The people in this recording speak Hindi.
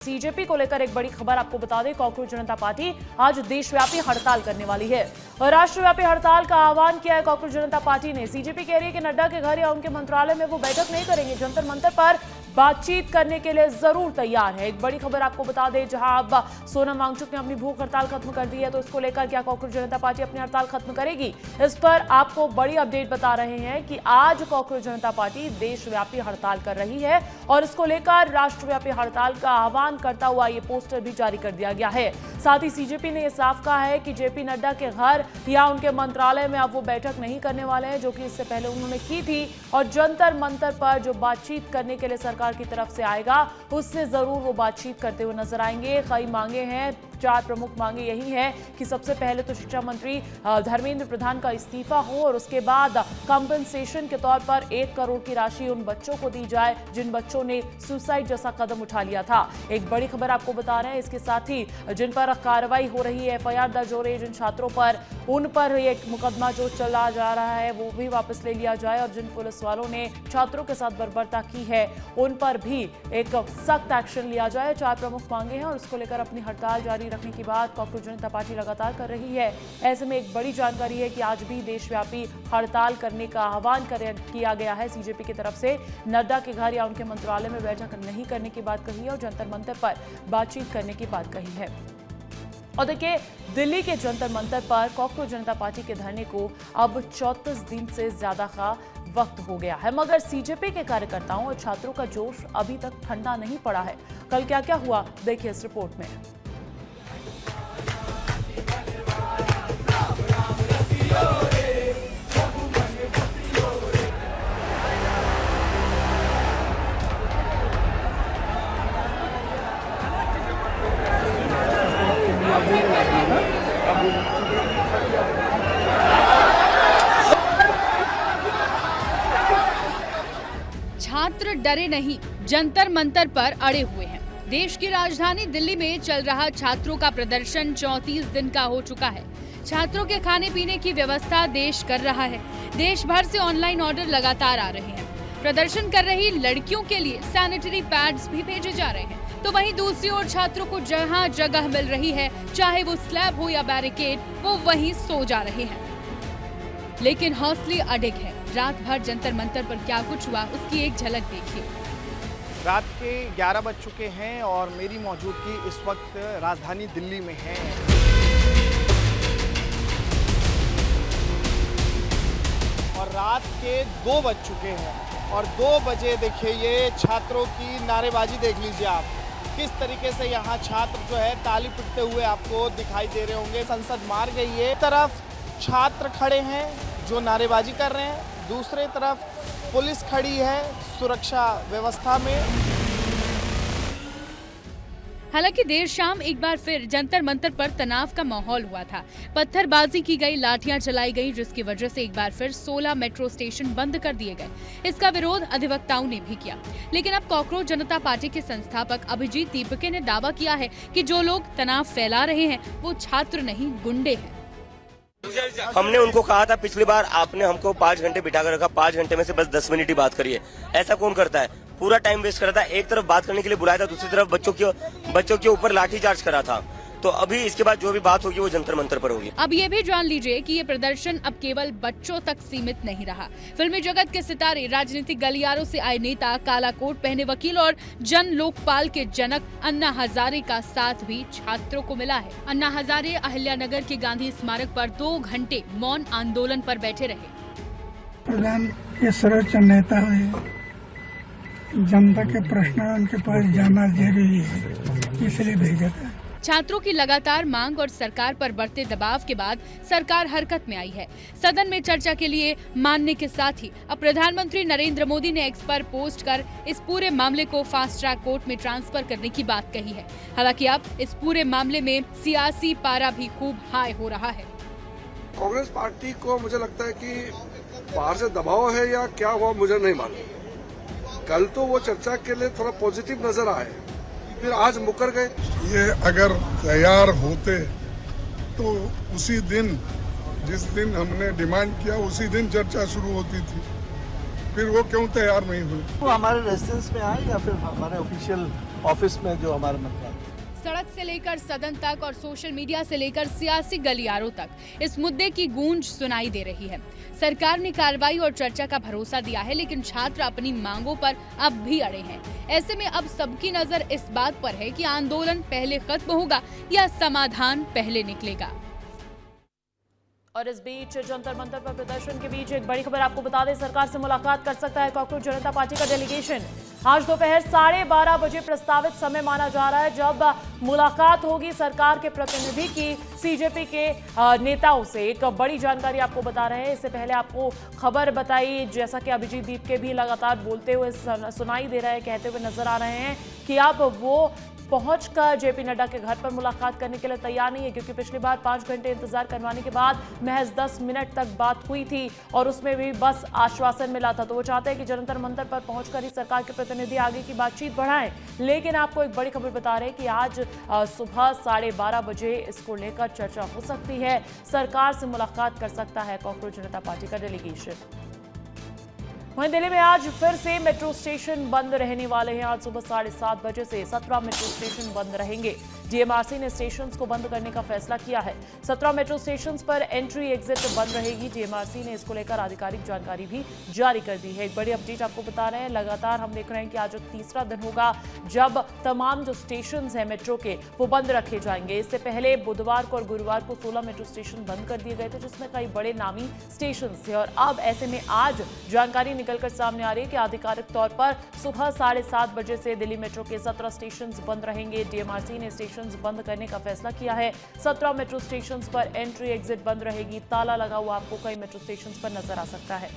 सीजेपी को लेकर एक बड़ी खबर आपको बता दें, कॉकरोच जनता पार्टी आज देशव्यापी हड़ताल करने वाली है और राष्ट्रव्यापी हड़ताल का आह्वान किया है कॉकरोच जनता पार्टी ने। सीजेपी कह रही है कि नड्डा के घर या उनके मंत्रालय में वो बैठक नहीं करेंगे, जंतर मंतर पर बातचीत करने के लिए जरूर तैयार है। एक बड़ी खबर आपको बता दें, जहां अब सोनम वांगचुक ने अपनी भूख हड़ताल खत्म कर दी है, तो इसको लेकर क्या कॉकरोच जनता पार्टी अपनी हड़ताल खत्म करेगी, इस पर आपको बड़ी अपडेट बता रहे हैं कि आज कॉकरोच जनता पार्टी देशव्यापी हड़ताल कर रही है और इसको लेकर राष्ट्रव्यापी हड़ताल का आह्वान करता हुआ ये पोस्टर भी जारी कर दिया गया है। साथ ही सीजेपी ने यह साफ कहा है कि जेपी नड्डा के घर या उनके मंत्रालय में अब वो बैठक नहीं करने वाले हैं, जो कि इससे पहले उन्होंने की थी, और जंतर मंतर पर जो बातचीत करने के लिए सरकार की तरफ से आएगा उससे जरूर वो बातचीत करते हुए नजर आएंगे। कई मांगे हैं, 4 प्रमुख मांगे यही है कि सबसे पहले तो शिक्षा मंत्री धर्मेंद्र प्रधान का इस्तीफा हो और उसके बाद कंपनसेशन के तौर पर 1 करोड़ की राशि उन बच्चों को दी जाए जिन बच्चों ने सुसाइड जैसा कदम उठा लिया था। एक बड़ी खबर आपको बता रहे हैं, इसके साथ ही जिन पर कार्रवाई हो रही है, एफआईआर दर्ज हो रही है जिन छात्रों पर, उन पर एक मुकदमा जो चला जा रहा है वो भी वापस ले लिया जाए और जिन पुलिस वालों ने छात्रों के साथ बर्बरता की है उन पर भी एक सख्त एक्शन लिया जाए। 4 प्रमुख मांगे हैं और इसको लेकर अपनी हड़ताल जारी रखने की बात कॉकरोच जनता पार्टी लगातार कर रही है। ऐसे में एक बड़ी जानकारी है कि आज भी देशव्यापी हड़ताल करने का आह्वान किया गया है सीजेपी की तरफ से। नड्डा के घर या उनके मंत्रालय में बैठक नहीं करने की बात कही है और जंतर मंतर पर बातचीत करने की बात कही है। और देखिए, दिल्ली के जंतर मंतर पर कॉकरोच जनता पार्टी के धरने को अब 34 दिन से ज्यादा का वक्त हो गया है, मगर सीजेपी के कार्यकर्ताओं और छात्रों का जोश अभी तक ठंडा नहीं पड़ा है। कल क्या क्या हुआ, देखिए इस रिपोर्ट में। छात्र डरे नहीं, जंतर मंतर पर अड़े हुए हैं। देश की राजधानी दिल्ली में चल रहा छात्रों का प्रदर्शन 34 दिन का हो चुका है। छात्रों के खाने पीने की व्यवस्था देश कर रहा है। देश भर से ऑनलाइन ऑर्डर लगातार आ रहे हैं। प्रदर्शन कर रही लड़कियों के लिए सैनिटरी पैड्स भी भेजे जा रहे हैं, तो वहीं दूसरी ओर छात्रों को जहां जगह मिल रही है, चाहे वो स्लैब हो या बैरिकेड, वो वहीं सो जा रहे हैं। लेकिन हौसले अडिग है। रात भर जंतर मंतर पर क्या कुछ हुआ, उसकी एक झलक देखिए। रात के 11 बज चुके हैं और मेरी मौजूदगी इस वक्त राजधानी दिल्ली में है। और रात के 2 बज चुके हैं और 2 बजे देखिए ये छात्रों की नारेबाजी देख लीजिए आप, किस तरीके से यहाँ छात्र जो है ताली पीटते हुए आपको दिखाई दे रहे होंगे। संसद मार गई है, एक तरफ छात्र खड़े हैं जो नारेबाजी कर रहे हैं, दूसरे तरफ पुलिस खड़ी है सुरक्षा व्यवस्था में। हालांकि देर शाम एक बार फिर जंतर मंतर पर तनाव का माहौल हुआ था। पत्थरबाजी की गई, लाठियां चलाई गई, जिसकी वजह से एक बार फिर 16 मेट्रो स्टेशन बंद कर दिए गए। इसका विरोध अधिवक्ताओं ने भी किया। लेकिन अब कॉकरोच जनता पार्टी के संस्थापक अभिजीत दीपके ने दावा किया है कि जो लोग तनाव फैला रहे हैं वो छात्र नहीं, गुंडे हैं। हमने उनको कहा था पिछली बार, आपने हमको 5 घंटे बिठा कर रखा, 5 घंटे में से बस 10 मिनट ही बात करिए। ऐसा कौन करता है? पूरा टाइम वेस्ट करता है। एक तरफ बात करने के लिए बुलाया था, दूसरी तरफ बच्चों के ऊपर लाठीचार्ज करा था। तो अभी इसके बाद जो भी बात होगी वो जंतर मंतर पर होगी। अब ये भी जान लीजिए कि ये प्रदर्शन अब केवल बच्चों तक सीमित नहीं रहा। फिल्मी जगत के सितारे, राजनीतिक गलियारों से आए नेता, काला कोट पहने वकील और जन लोकपाल के जनक अन्ना हजारे का साथ भी छात्रों को मिला है। अन्ना हजारे अहिल्यानगर के गांधी स्मारक पर 2 घंटे मौन आंदोलन पर बैठे रहे। प्रधान ये सर्वोच्च नेता है, जनता के प्रश्न उनके पास जाना जरूरी है, इसलिए भेजा था। छात्रों की लगातार मांग और सरकार पर बढ़ते दबाव के बाद सरकार हरकत में आई है। सदन में चर्चा के लिए मानने के साथ ही अब प्रधानमंत्री नरेंद्र मोदी ने एक्स पर पोस्ट कर इस पूरे मामले को फास्ट ट्रैक कोर्ट में ट्रांसफर करने की बात कही है। हालांकि अब इस पूरे मामले में सियासी पारा भी खूब हाई हो रहा है। कांग्रेस पार्टी को मुझे लगता है कि बाहर से दबाव है या क्या हुआ मुझे नहीं मालूम। कल तो वो चर्चा के लिए थोड़ा पॉजिटिव नजर आए, फिर आज मुकर गए। ये अगर तैयार होते तो उसी दिन, जिस दिन हमने डिमांड किया उसी दिन चर्चा शुरू होती थी। फिर वो क्यों तैयार नहीं हुए? वो हमारे रेजिडेंस में आए या फिर हमारे ऑफिशियल ऑफिस में जो हमारा मंत्रालय। सड़क से लेकर सदन तक और सोशल मीडिया से लेकर सियासी गलियारों तक इस मुद्दे की गूंज सुनाई दे रही है। सरकार ने कार्रवाई और चर्चा का भरोसा दिया है, लेकिन छात्र अपनी मांगों पर अब भी अड़े हैं। ऐसे में अब सबकी नजर इस बात पर है कि आंदोलन पहले खत्म होगा या समाधान पहले निकलेगा। और इस बीच जंतर मंतर पर प्रदर्शन के बीच एक बड़ी खबर आपको बता दें, सरकार से मुलाकात कर सकता है कॉकरोच जनता पार्टी का डेलीगेशन। आज दोपहर 12:30 बजे प्रस्तावित समय माना जा रहा है जब मुलाकात होगी सरकार के प्रतिनिधि की सीजेपी के नेताओं से। एक बड़ी जानकारी आपको बता रहे हैं, इससे पहले आपको खबर बताई, जैसा कि अभिजीत दीप के भी लगातार बोलते हुए सुनाई दे रहे हैं, कहते हुए नजर आ रहे हैं कि अब वो पहुंचकर जेपी नड्डा के घर पर मुलाकात करने के लिए तैयार नहीं है, क्योंकि पिछली बार 5 घंटे इंतजार करवाने के बाद महज 10 मिनट तक बात हुई थी और उसमें भी बस आश्वासन मिला था। तो वो चाहते हैं कि जंतर मंतर पर पहुंचकर ही सरकार के प्रतिनिधि आगे की बातचीत बढ़ाएं। लेकिन आपको एक बड़ी खबर बता रहे हैं कि आज सुबह 12:30 बजे इसको लेकर चर्चा हो सकती है। सरकार से मुलाकात कर सकता है कॉकरोच जनता पार्टी का डेलीगेशन। वहीं दिल्ली में आज फिर से मेट्रो स्टेशन बंद रहने वाले हैं। आज सुबह 7:30 बजे से 17 मेट्रो स्टेशन बंद रहेंगे। डीएमआरसी ने स्टेशंस को बंद करने का फैसला किया है। 17 मेट्रो स्टेशंस पर एंट्री एग्जिट बंद रहेगी। डीएमआरसी ने इसको लेकर आधिकारिक जानकारी भी जारी कर दी है। एक बड़ी अपडेट आपको बता रहे हैं, लगातार हम देख रहे हैं कि आज तीसरा दिन होगा जब तमाम जो स्टेशंस हैं मेट्रो के वो बंद रखे जाएंगे। इससे पहले बुधवार को और गुरुवार को 16 मेट्रो स्टेशन बंद कर दिए गए थे, जिसमें कई बड़े नामी स्टेशन थे। और अब ऐसे में आज जानकारी निकलकर सामने आ रही है कि आधिकारिक तौर पर सुबह 7:30 बजे से दिल्ली मेट्रो के 17 स्टेशन बंद रहेंगे। डीएमआरसी ने स्टेशन बंद करने का फैसला किया है। 17 मेट्रो स्टेशंस पर एंट्री एग्जिट बंद रहेगी। ताला लगा हुआ आपको कई मेट्रो स्टेशंस पर नजर आ सकता है।